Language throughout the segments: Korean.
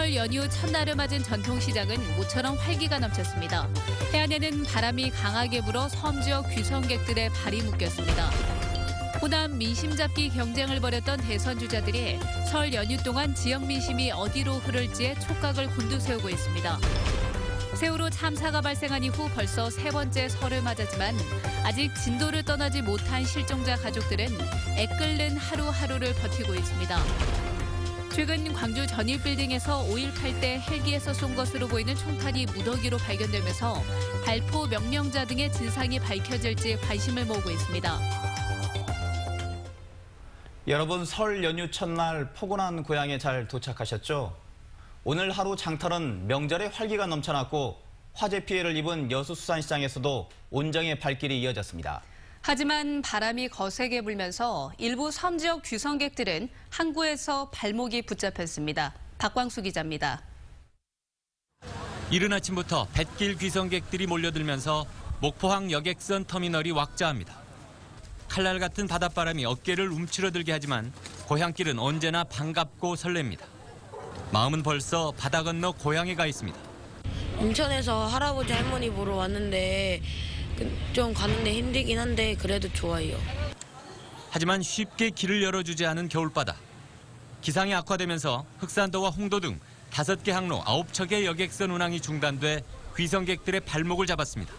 설 연휴 첫날을 맞은 전통시장은 모처럼 활기가 넘쳤습니다. 해안에는 바람이 강하게 불어 섬 지역 귀성객들의 발이 묶였습니다. 호남 민심 잡기 경쟁을 벌였던 대선 주자들이 설 연휴 동안 지역 민심이 어디로 흐를지에 촉각을 곤두세우고 있습니다. 세월호 참사가 발생한 이후 벌써 세 번째 설을 맞았지만 아직 진도를 떠나지 못한 실종자 가족들은 애끓는 하루하루를 버티고 있습니다. 최근 광주 전일빌딩에서 5.18 때 헬기에서 쏜 것으로 보이는 총탄이 무더기로 발견되면서 발포 명령자 등의 진상이 밝혀질지 관심을 모으고 있습니다. 여러분, 설 연휴 첫날 포근한 고향에 잘 도착하셨죠? 오늘 하루 장터는 명절의 활기가 넘쳐났고 화재 피해를 입은 여수수산시장에서도 온정의 발길이 이어졌습니다. 하지만 바람이 거세게 불면서 일부 섬 지역 귀성객들은 항구에서 발목이 붙잡혔습니다. 박광수 기자입니다. 이른 아침부터 뱃길 귀성객들이 몰려들면서 목포항 여객선 터미널이 왁자합니다. 칼날 같은 바닷바람이 어깨를 움츠러들게 하지만 고향길은 언제나 반갑고 설렙니다. 마음은 벌써 바다 건너 고향에 가 있습니다. 인천에서 할아버지 할머니 보러 왔는데 좀 가는데 힘들긴 한데 그래도 좋아요. 하지만 쉽게 길을 열어주지 않은 겨울바다. 기상이 악화되면서 흑산도와 홍도 등 5개 항로 9척의 여객선 운항이 중단돼 귀성객들의 발목을 잡았습니다.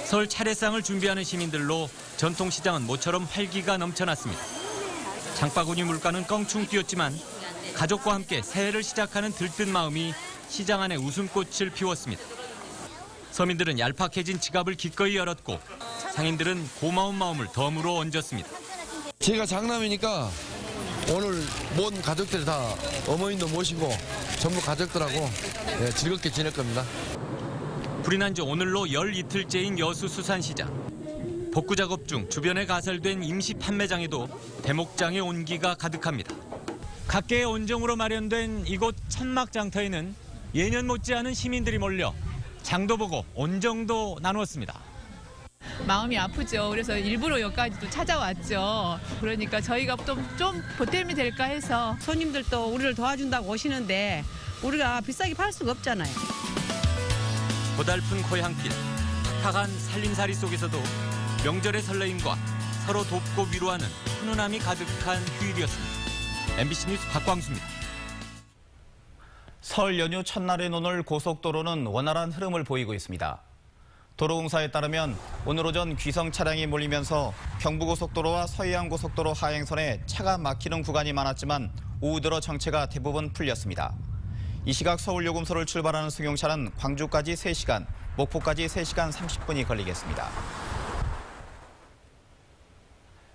설 차례상을 준비하는 시민들로 전통시장은 모처럼 활기가 넘쳐났습니다. 장바구니 물가는 껑충 뛰었지만 가족과 함께 새해를 시작하는 들뜬 마음이 시장 안에 웃음꽃을 피웠습니다. 서민들은 얄팍해진 지갑을 기꺼이 열었고 상인들은 고마운 마음을 덤으로 얹었습니다. 제가 장남이니까 오늘 모든 가족들이 다 어머님도 모시고 전부 가족들하고 즐겁게 지낼 겁니다. 불이 난 지 오늘로 열 이틀째인 여수수산시장. 복구 작업 중 주변에 가설된 임시 판매장에도 대목장의 온기가 가득합니다. 각계의 온정으로 마련된 이곳 천막장터에는 예년 못지않은 시민들이 몰려 장도 보고 온정도 나누었습니다. 마음이 아프죠. 그래서 일부러 여기까지도 찾아왔죠. 그러니까 저희가 좀 보탬이 될까 해서. 손님들도 우리를 도와준다고 오시는데 우리가 비싸게 팔 수가 없잖아요. 고달픈 고향길, 탁탁한 살림살이 속에서도 명절의 설레임과 서로 돕고 위로하는 훈훈함이 가득한 휴일이었습니다. MBC 뉴스 박광수입니다. 설 연휴 첫날인 오늘 고속도로는 원활한 흐름을 보이고 있습니다. 도로공사에 따르면 오늘 오전 귀성 차량이 몰리면서 경부고속도로와 서해안고속도로 하행선에 차가 막히는 구간이 많았지만 오후 들어 정체가 대부분 풀렸습니다. 이 시각 서울요금소를 출발하는 승용차는 광주까지 3시간, 목포까지 3시간 30분이 걸리겠습니다.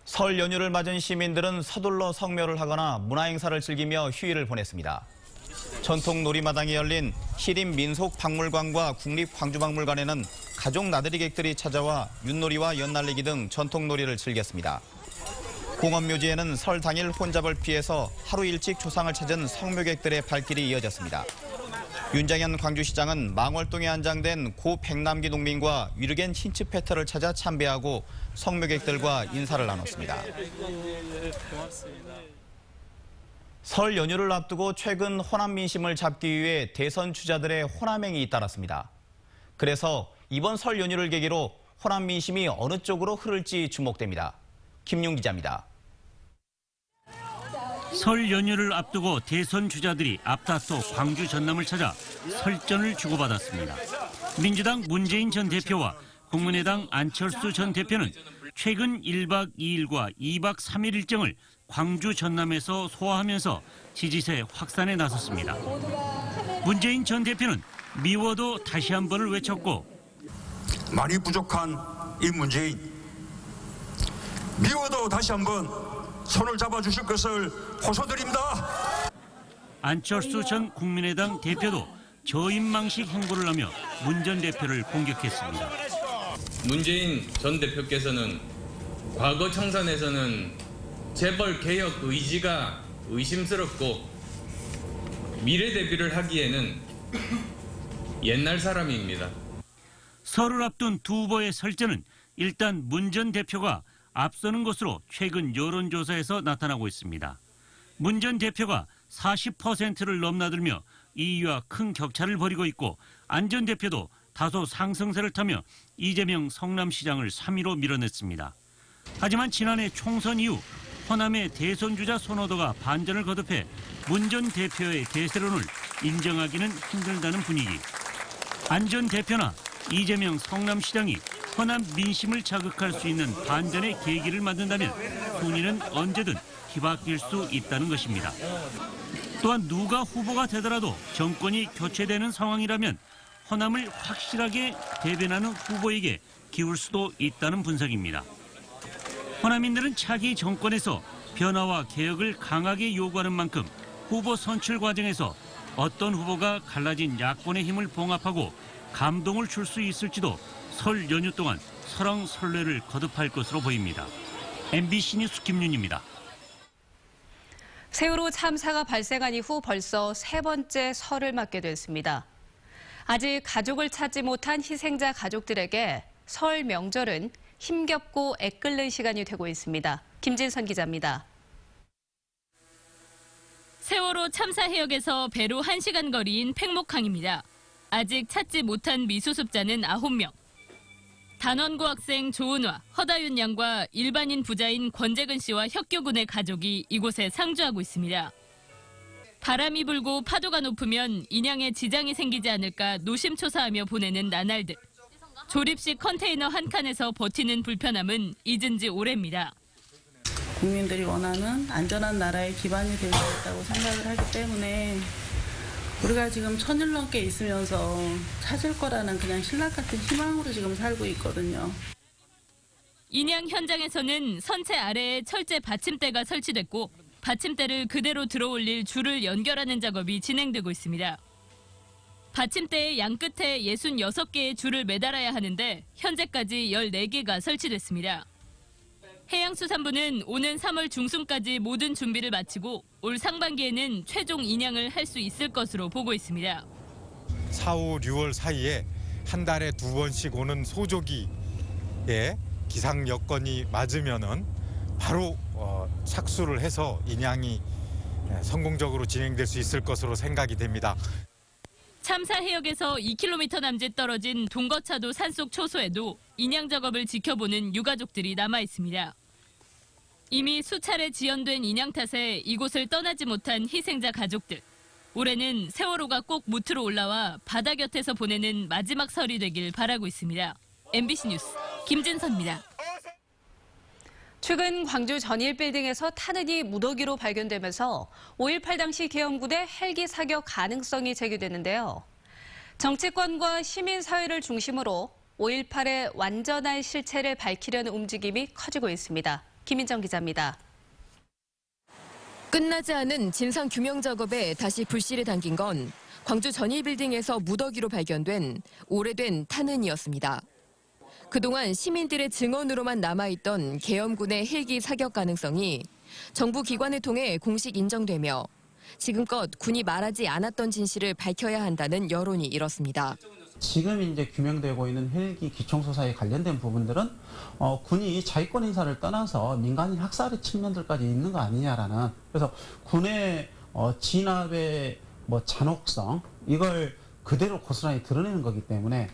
설 연휴를 맞은 시민들은 서둘러 성묘를 하거나 문화행사를 즐기며 휴일을 보냈습니다. 전통 놀이마당에 열린 시립민속박물관과 국립광주박물관에는 가족 나들이객들이 찾아와 윷놀이와 연날리기 등 전통 놀이를 즐겼습니다. 공원묘지에는 설 당일 혼잡을 피해서 하루 일찍 조상을 찾은 성묘객들의 발길이 이어졌습니다. 윤장현 광주시장은 망월동에 안장된 고 백남기 농민과 위르겐 힌츠페터를 찾아 참배하고 성묘객들과 인사를 나눴습니다. 설 연휴를 앞두고 최근 호남 민심을 잡기 위해 대선 주자들의 호남행이 잇따랐습니다. 그래서 이번 설 연휴를 계기로 호남 민심이 어느 쪽으로 흐를지 주목됩니다. 김용 기자입니다. 설 연휴를 앞두고 대선 주자들이 앞다퉈 광주 전남을 찾아 설전을 주고받았습니다. 민주당 문재인 전 대표와 국민의당 안철수 전 대표는 최근 1박 2일과 2박 3일 일정을 광주 전남에서 소화하면서 지지세 확산에 나섰습니다. 문재인 전 대표는 미워도 다시 한 번을 외쳤고 말이 부족한 이 문재인, 미워도 다시 한번 손을 잡아주실 것을 호소드립니다. 안철수 전 국민의당 대표도 저인망식 행보를 하며 문 전 대표를 공격했습니다. 문재인 전 대표께서는 과거 청산에서는 재벌 개혁 의지가 의심스럽고 미래 대비를 하기에는 옛날 사람입니다. 설을 앞둔 두 후보의 설전은 일단 문 전 대표가 앞서는 것으로 최근 여론조사에서 나타나고 있습니다. 문 전 대표가 40%를 넘나들며 2위와 큰 격차를 벌이고 있고 안 전 대표도 다소 상승세를 타며 이재명 성남시장을 3위로 밀어냈습니다. 하지만 지난해 총선 이후 호남의 대선 주자 선호도가 반전을 거듭해 문 전 대표의 대세론을 인정하기는 힘들다는 분위기. 안 전 대표나 이재명 성남시장이 호남 민심을 자극할 수 있는 반전의 계기를 만든다면 순위는 언제든 뒤바뀔 수 있다는 것입니다. 또한 누가 후보가 되더라도 정권이 교체되는 상황이라면 호남을 확실하게 대변하는 후보에게 기울 수도 있다는 분석입니다. 호남인들은 차기 정권에서 변화와 개혁을 강하게 요구하는 만큼 후보 선출 과정에서 어떤 후보가 갈라진 야권의 힘을 봉합하고 감동을 줄 수 있을지도 설 연휴 동안 설왕설래를 거듭할 것으로 보입니다. MBC 뉴스 김윤입니다. 세월호 참사가 발생한 이후 벌써 세 번째 설을 맞게 됐습니다. 아직 가족을 찾지 못한 희생자 가족들에게 설 명절은 힘겹고 애끓는 시간이 되고 있습니다. 김진선 기자입니다. 세월호 참사 해역에서 배로 1시간 거리인 팽목항입니다. 아직 찾지 못한 미수습자는 9명. 단원고 학생 조은화, 허다윤 양과 일반인 부자인 권재근 씨와 혁규 군의 가족이 이곳에 상주하고 있습니다. 바람이 불고 파도가 높으면 인양에 지장이 생기지 않을까 노심초사하며 보내는 나날들. 조립식 컨테이너 한 칸에서 버티는 불편함은 잊은 지 오래입니다. 국민들이 원하는 안전한 나라의 기반이 될 수 있다고 생각을 하기 때문에 우리가 지금 1000일 넘게 있으면서 찾을 거라는 그냥 신락 같은 희망으로 지금 살고 있거든요. 인양 현장에서는 선체 아래에 철제 받침대가 설치됐고 받침대를 그대로 들어올릴 줄을 연결하는 작업이 진행되고 있습니다. 받침대의 양끝에 66개의 줄을 매달아야 하는데 현재까지 14개가 설치됐습니다. 해양수산부는 오는 3월 중순까지 모든 준비를 마치고 올 상반기에는 최종 인양을 할 수 있을 것으로 보고 있습니다. 4, 5, 6월 사이에 한 달에 2번씩 오는 소조기에 기상 여건이 맞으면은 바로 착수를 해서 인양이 성공적으로 진행될 수 있을 것으로 생각이 됩니다. 참사 해역에서 2km 남짓 떨어진 동거차도 산속 초소에도 인양 작업을 지켜보는 유가족들이 남아 있습니다. 이미 수차례 지연된 인양 탓에 이곳을 떠나지 못한 희생자 가족들. 올해는 세월호가 꼭 무트로 올라와 바다 곁에서 보내는 마지막 설이 되길 바라고 있습니다. MBC 뉴스 김진선입니다. 최근 광주 전일빌딩에서 탄은이 무더기로 발견되면서 5.18 당시 계엄군의 헬기 사격 가능성이 제기됐는데요. 정치권과 시민사회를 중심으로 5.18의 완전한 실체를 밝히려는 움직임이 커지고 있습니다. 김인정 기자입니다. 끝나지 않은 진상규명 작업에 다시 불씨를 당긴 건 광주 전일빌딩에서 무더기로 발견된 오래된 탄은이었습니다. 그동안 시민들의 증언으로만 남아있던 계엄군의 헬기 사격 가능성이 정부 기관을 통해 공식 인정되며 지금껏 군이 말하지 않았던 진실을 밝혀야 한다는 여론이 일었습니다. 지금 이제 규명되고 있는 헬기 기총소사에 관련된 부분들은 군이 자위권 인사를 떠나서 민간인 학살의 측면들까지 있는 거 아니냐라는, 그래서 군의 진압의 잔혹성, 이걸 그대로 고스란히 드러내는 거기 때문에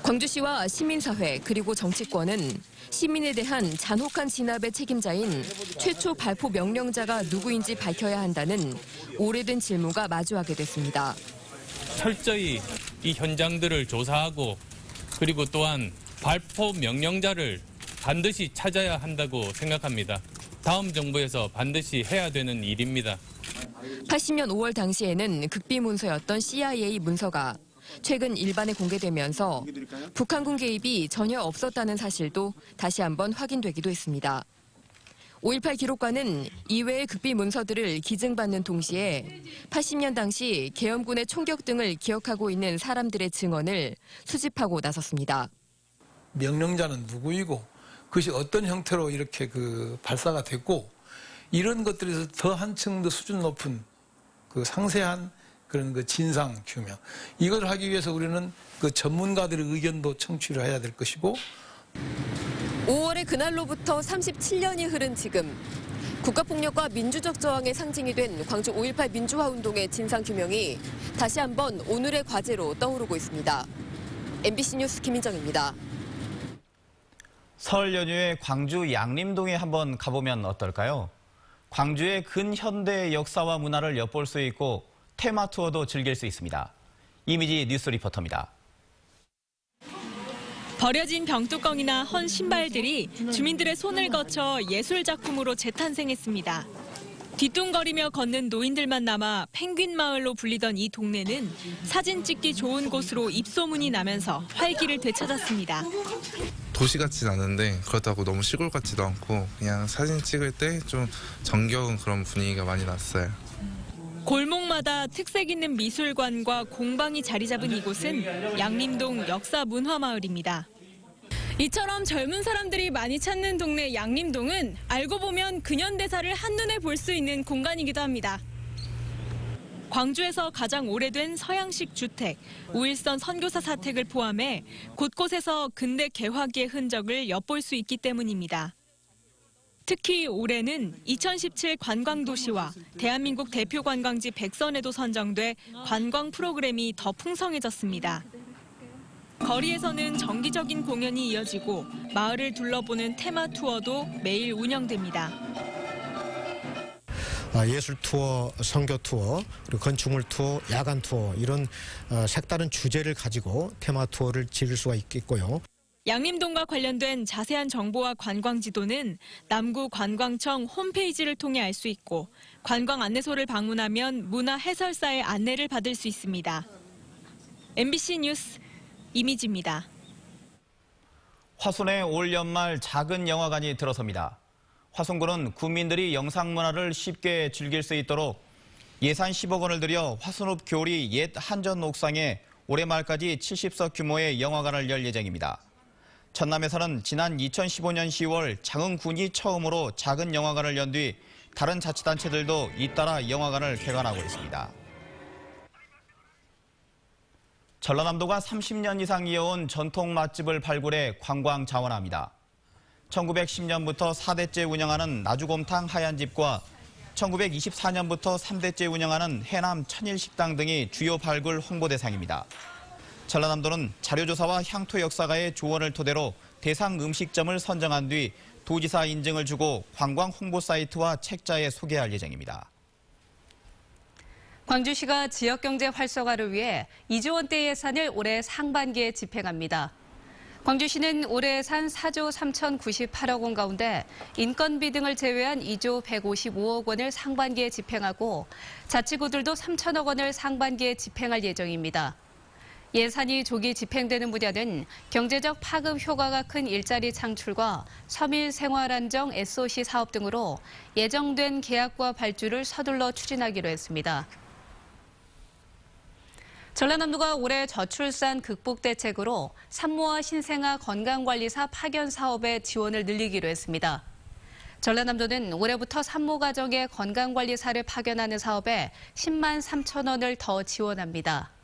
광주시와 시민사회 그리고 정치권은 시민에 대한 잔혹한 진압의 책임자인 최초 발포 명령자가 누구인지 밝혀야 한다는 오래된 질문과 마주하게 됐습니다. 철저히 이 현장들을 조사하고 그리고 또한 발포 명령자를 반드시 찾아야 한다고 생각합니다. 다음 정부에서 반드시 해야 되는 일입니다. 80년 5월 당시에는 극비 문서였던 CIA 문서가 최근 일반에 공개되면서 북한군 개입이 전혀 없었다는 사실도 다시 한번 확인되기도 했습니다. 5.18 기록관은 이외의 극비 문서들을 기증받는 동시에 80년 당시 계엄군의 총격 등을 기억하고 있는 사람들의 증언을 수집하고 나섰습니다. 명령자는 누구이고 그것이 어떤 형태로 이렇게 발사가 됐고 이런 것들에서 더 한층 더 수준 높은 상세한 그런 진상 규명, 이걸 하기 위해서 우리는 전문가들의 의견도 청취를 해야 될 것이고 5월의 그날로부터 37년이 흐른 지금 국가폭력과 민주적 저항의 상징이 된 광주 5.18 민주화운동의 진상규명이 다시 한번 오늘의 과제로 떠오르고 있습니다. MBC 뉴스 김민정입니다. 설 연휴에 광주 양림동에 한번 가보면 어떨까요? 광주의 근현대 역사와 문화를 엿볼 수 있고 테마 투어도 즐길 수 있습니다. 이미지 뉴스 리포터입니다. 버려진 병뚜껑이나 헌 신발들이 주민들의 손을 거쳐 예술 작품으로 재탄생했습니다. 뒤뚱거리며 걷는 노인들만 남아 펭귄 마을로 불리던 이 동네는 사진 찍기 좋은 곳으로 입소문이 나면서 활기를 되찾았습니다. 도시 같진 않은데 그렇다고 너무 시골 같지도 않고 그냥 사진 찍을 때 좀 정겨운 그런 분위기가 많이 났어요. 골목마다 특색 있는 미술관과 공방이 자리 잡은 이곳은 양림동 역사문화마을입니다. 이처럼 젊은 사람들이 많이 찾는 동네 양림동은 알고 보면 근현대사를 한눈에 볼 수 있는 공간이기도 합니다. 광주에서 가장 오래된 서양식 주택, 우일선 선교사 사택을 포함해 곳곳에서 근대 개화기의 흔적을 엿볼 수 있기 때문입니다. 특히 올해는 2017 관광도시와 대한민국 대표 관광지 100선에도 선정돼 관광 프로그램이 더 풍성해졌습니다. 거리에서는 정기적인 공연이 이어지고 마을을 둘러보는 테마 투어도 매일 운영됩니다. 예술 투어, 선교 투어, 그리고 건축물 투어, 야간 투어 이런 색다른 주제를 가지고 테마 투어를 즐길 수가 있겠고요. 양림동과 관련된 자세한 정보와 관광 지도는 남구관광청 홈페이지를 통해 알 수 있고 관광 안내소를 방문하면 문화 해설사의 안내를 받을 수 있습니다. MBC 뉴스 이미지입니다. 화순에 올 연말 작은 영화관이 들어섭니다. 화순군은 국민들이 영상 문화를 쉽게 즐길 수 있도록 예산 10억 원을 들여 화순읍 교리 옛 한전 옥상에 올해 말까지 70석 규모의 영화관을 열 예정입니다. 전남에서는 지난 2015년 10월 장흥군이 처음으로 작은 영화관을 연 뒤 다른 자치단체들도 잇따라 영화관을 개관하고 있습니다. 전라남도가 30년 이상 이어온 전통 맛집을 발굴해 관광 자원합니다. 1910년부터 4대째 운영하는 나주곰탕 하얀집과 1924년부터 3대째 운영하는 해남 천일식당 등이 주요 발굴 홍보 대상입니다. 전라남도는 자료조사와 향토 역사가의 조언을 토대로 대상 음식점을 선정한 뒤 도지사 인증을 주고 관광 홍보 사이트와 책자에 소개할 예정입니다. 광주시가 지역경제 활성화를 위해 2조 원대 예산을 올해 상반기에 집행합니다. 광주시는 올해 예산 4조 3,098억 원 가운데 인건비 등을 제외한 2조 155억 원을 상반기에 집행하고 자치구들도 3천억 원을 상반기에 집행할 예정입니다. 예산이 조기 집행되는 분야는 경제적 파급 효과가 큰 일자리 창출과 서민 생활 안정 SOC 사업 등으로 예정된 계약과 발주를 서둘러 추진하기로 했습니다. 전라남도가 올해 저출산 극복 대책으로 산모와 신생아 건강관리사 파견 사업의 지원을 늘리기로 했습니다. 전라남도는 올해부터 산모 가정의 건강관리사를 파견하는 사업에 10만 3천 원을 더 지원합니다.